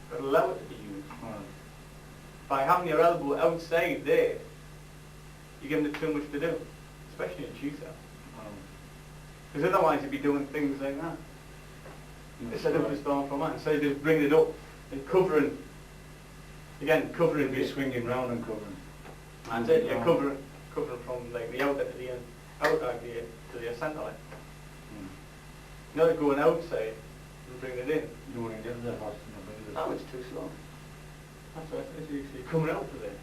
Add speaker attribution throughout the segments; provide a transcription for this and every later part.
Speaker 1: You've got to allow it to be used.
Speaker 2: Right.
Speaker 1: By having your elbow outside there, you're giving it too much to do, especially in Tjwc. Because otherwise you'd be doing things like that. Instead of just going from that, instead of just bringing it up and covering, again, covering.
Speaker 2: You're swinging round and covering.
Speaker 1: That's it, you're covering from like the outer to the end, outer to the centre line. Not going outside and bringing it in.
Speaker 2: You want to get there fast enough.
Speaker 1: That was too slow. That's what it is, you're coming out of there.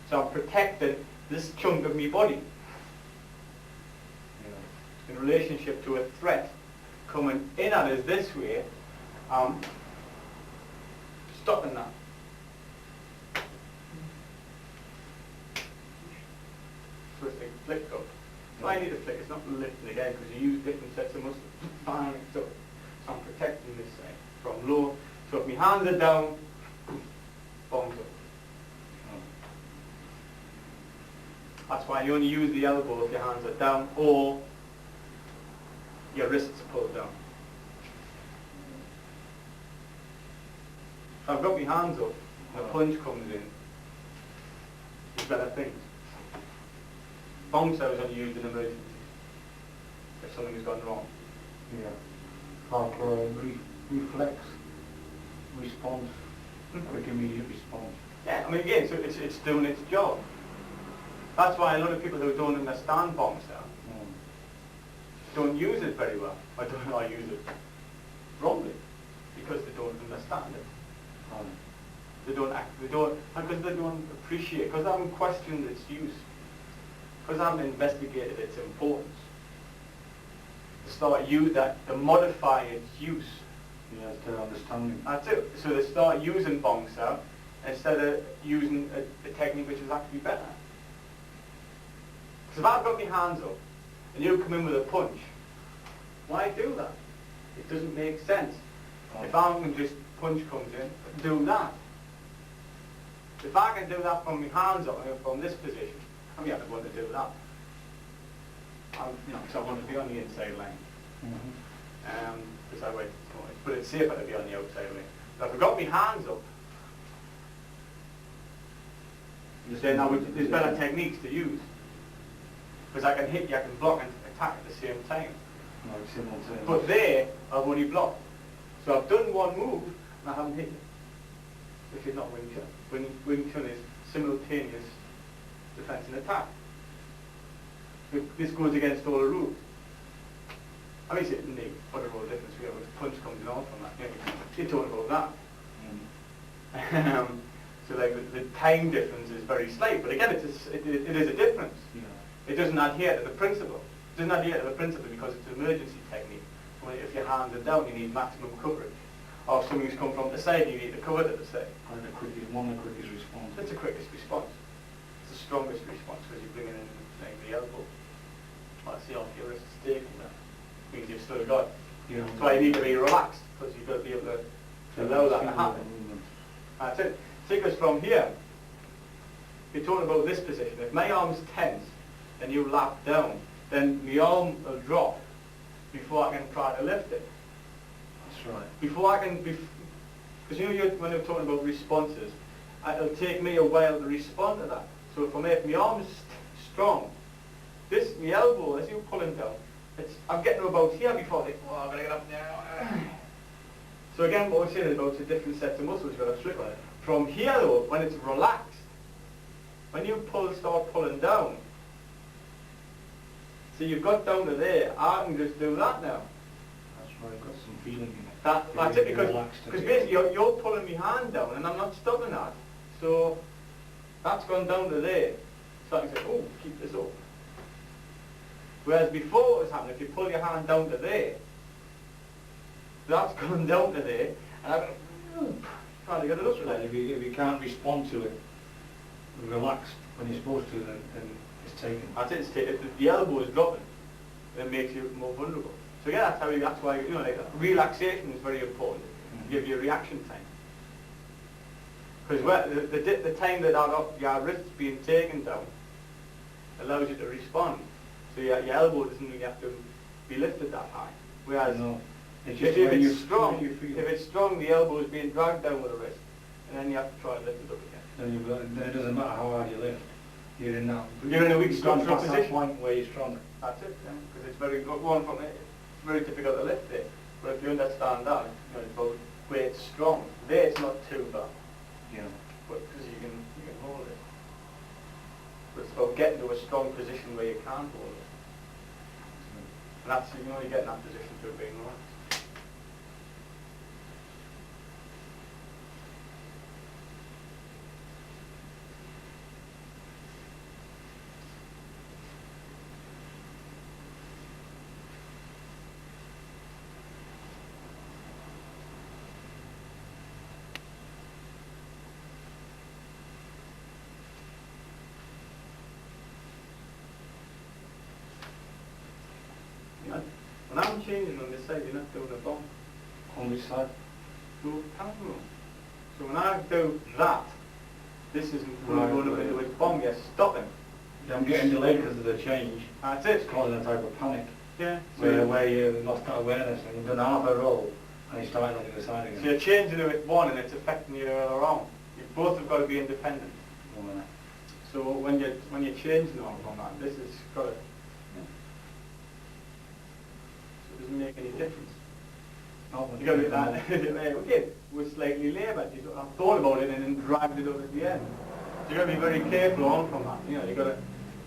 Speaker 1: So I'm protecting this chunk of my body in relationship to a threat coming in at us this way. I'm stopping that. So it's like flick up. So I need a flick, it's not lifting again because you use different sets of muscles. Bang, it's up. So I'm protecting this side from low. So if my hands are down, bongs up. That's why you only use the elbow if your hands are down or your wrists are pulled down. If I've got my hands up and a punch comes in, there's better things. Bong Sau is only used in emergencies, if something has gone wrong.
Speaker 2: Yeah. Like reflex, response, quick immediate response.
Speaker 1: Yeah, I mean again, so it's doing its job. That's why a lot of people who don't understand Bong Sau don't use it very well. I use it wrongly because they don't understand it. They don't because they don't appreciate, because they haven't questioned its use, because they haven't investigated its importance. They start to modify its use.
Speaker 2: Yeah, it's their understanding.
Speaker 1: That's it. So they start using Bong Sau instead of using a technique which is actually better. Because if I've got my hands up and you come in with a punch, why do that? It doesn't make sense. If I can just punch comes in, do that. If I can do that from my hands up, from this position, I'm going to want to do that. Because I want to be on the inside line. Because I wait, but it's safer to be on the outside line. But if I've got my hands up, then there's better techniques to use. Because I can hit you, I can block and attack at the same time.
Speaker 2: Like simultaneous.
Speaker 1: But there, I've only blocked. So I've done one move, and I haven't hit you. Which is not Wing Chun. Wing Chun is simultaneous defense and attack. This goes against all the rules. I mean, what a real difference we have when a punch comes along from that. You're talking about that. So like the time difference is very slight, but again, it is a difference.
Speaker 2: Yeah.
Speaker 1: It doesn't adhere to the principle. It doesn't adhere to the principle because it's an emergency technique. If your hands are down, you need maximum coverage. Or if something's come from the side, you need to cover to the side.
Speaker 2: And the quickest response.
Speaker 1: It's the quickest response. It's the strongest response because you're bringing in like, the elbow. Let's see, off your wrist is taken now. Means you've still got.
Speaker 2: Yeah.
Speaker 1: That's why you need to be relaxed because you've got to be able to allow that to happen. That's it. See, because from here, you're talking about this position. If my arm's tense and you lap down, then the arm will drop before I can try to lift it.
Speaker 2: That's right.
Speaker 1: Before I can, because when you're talking about responses, it'll take me a while to respond to that. So for me, if my arm's strong, my elbow, as you're pulling down, I'm getting to about here before I think, oh, I've got to get up there. So again, what we're saying is about the different sets of muscles you've got to strip on it. From here though, when it's relaxed, when you start pulling down, so you've got down to there, I can just do that now.
Speaker 2: That's right, I've got some feeling in it.
Speaker 1: That's it, because basically you're pulling my hand down and I'm not stopping that. So that's gone down to there. So I can say, oh, keep this up. Whereas before what was happening, if you pull your hand down to there, that's gone down to there, and I'm trying to get it up
Speaker 2: there. If you can't respond to it, relaxed when you're supposed to, then it's taken.
Speaker 1: That's it, it's taken. The elbow is dropping, it makes you more vulnerable. So yeah, that's why like, relaxation is very important. Give you a reaction time. Because the time that your wrist's being taken down allows you to respond. So your elbow doesn't really have to be lifted that high. Whereas
Speaker 2: It's
Speaker 1: If
Speaker 2: just where
Speaker 1: it's strong,
Speaker 2: where you feel.
Speaker 1: if it's strong, the elbow is being dragged down with the wrist, and then you have to try and lift it up again.
Speaker 2: Then it doesn't matter how hard you lift. You're in that.
Speaker 1: You're in a weak
Speaker 2: you've gone
Speaker 1: structural
Speaker 2: past that
Speaker 1: position.
Speaker 2: point where you're strong.
Speaker 1: That's it, because it's very one from it. It's very difficult to lift it. But if you understand that, you know, it's about where it's strong. There, it's not too bad.
Speaker 2: Yeah.
Speaker 1: But because you can hold it. But it's about getting to a strong position where you can hold it. And that's, you can only get in that position through being relaxed. You know, when I'm changing on this side, you're not doing a bomb.
Speaker 2: On which side?
Speaker 1: Go parallel. So when I do that, this isn't
Speaker 2: Right,
Speaker 1: going up
Speaker 2: right.
Speaker 1: into its bomb, you're stopping.
Speaker 2: I'm getting delayed because of the change.
Speaker 1: That's it.
Speaker 2: It's causing a type of panic.
Speaker 1: Yeah. So
Speaker 2: Where you lost that awareness and you've done half a roll and you start looking at the side again.
Speaker 1: so you're changing it with one and it's affecting you around. You both have got to be independent.
Speaker 2: Right.
Speaker 1: So when you're changing on from that, this has got to, so it doesn't make any difference. You got to be that. Okay, we're slightly laboured. I thought about it and then dragged it up at the end. So you got to be very careful on from that. You know, you got to.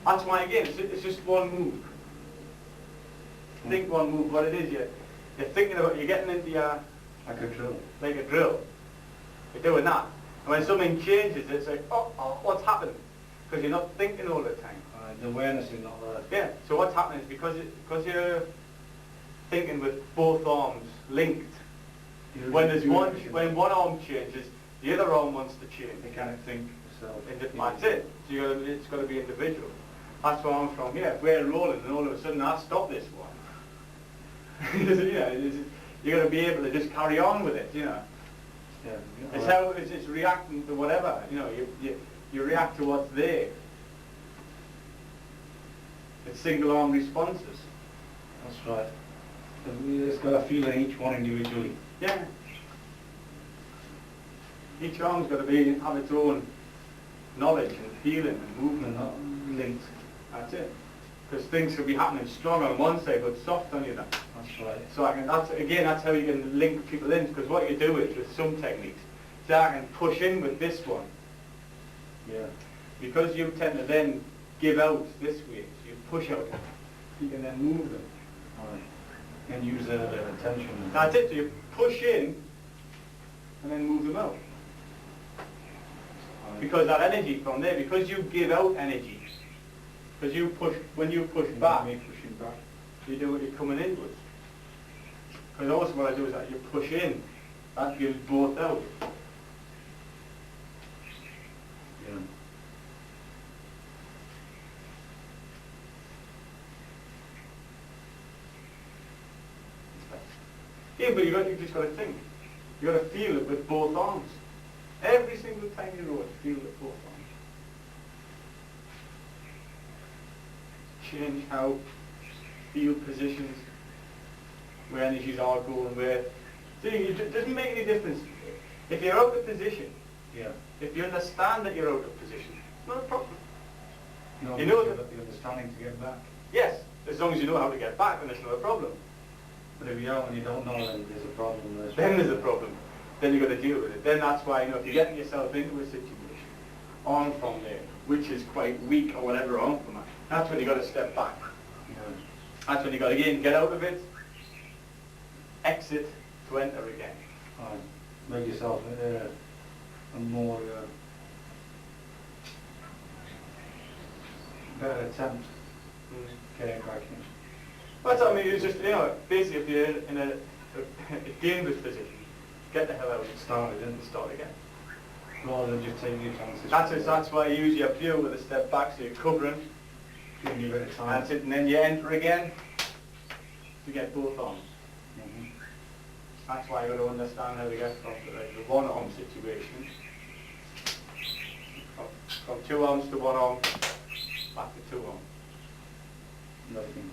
Speaker 1: That's why again, it's just one move. Think one move. What it is, you're thinking about. You're getting into your
Speaker 2: Like a drill.
Speaker 1: like a drill. You're doing that, and when something changes, it's like, oh, what's happened? Because you're not thinking all the time.
Speaker 2: The awareness is not there.
Speaker 1: Yeah. So what's happening is because you're thinking with both arms linked. When one arm changes, the other arm wants to change.
Speaker 2: They can't think itself.
Speaker 1: That's it. So it's got to be individual. That's where I'm from. Yeah, if we're rolling and all of a sudden I stop this one. You're going to be able to just carry on with it. You know.
Speaker 2: Yeah.
Speaker 1: It's how it's reacting to whatever. You know, you react to what's there. It's single arm responses.
Speaker 2: That's right. It's got a feel in each one individually.
Speaker 1: Yeah. Each arm's got to have its own knowledge and feeling and movement.
Speaker 2: They're not linked.
Speaker 1: That's it. Because things could be happening strong on one side but soft on the other.
Speaker 2: That's right.
Speaker 1: So that's how you can link people in. Because what you do is with some techniques, so I can push in with this one.
Speaker 2: Yeah.
Speaker 1: Because you tend to then give out this way, so you push out. You can then move them.
Speaker 2: Right. And use their attention.
Speaker 1: That's it. So you push in and then move them out. Because that energy from there, because you give out energy, because you push, when you push back,
Speaker 2: Pushing back.
Speaker 1: you do what you're coming inwards. Because also what I do is that you push in, that gives both out.
Speaker 2: Yeah.
Speaker 1: Yeah, but you just got to think. You got to feel it with both arms. Every single time you roll it, feel it with both arms. Change how, feel positions, where energies are going, where. See, it doesn't make any difference. If you're out of position,
Speaker 2: Yeah.
Speaker 1: if you understand that you're out of position, not a problem.
Speaker 2: You know the understanding to get back.
Speaker 1: Yes, as long as you know how to get back, then it's not a problem.
Speaker 2: But if you're out and you don't know, then there's a problem.
Speaker 1: Then there's a problem. Then you've got to deal with it. Then that's why, if you're getting yourself into a situation, on from there, which is quite weak or whatever, on from that, that's when you've got to step back.
Speaker 2: Yeah.
Speaker 1: That's when you've got to, again, get out of it, exit to enter again.
Speaker 2: Right. Make yourself a more better attempt getting back in.
Speaker 1: That's what I mean. It's just, basically if you're in a dangerous position, get the hell out and start again.
Speaker 2: Rather than just taking your chances.
Speaker 1: That's it. That's why you use your view with a step back, so you're covering.
Speaker 2: Giving you a bit of time.
Speaker 1: That's it, and then you enter again to get both arms.
Speaker 2: Mm-hmm.
Speaker 1: That's why you've got to understand how to get from the one arm situation. From two arms to one arm, back to two arms.
Speaker 2: Nothing.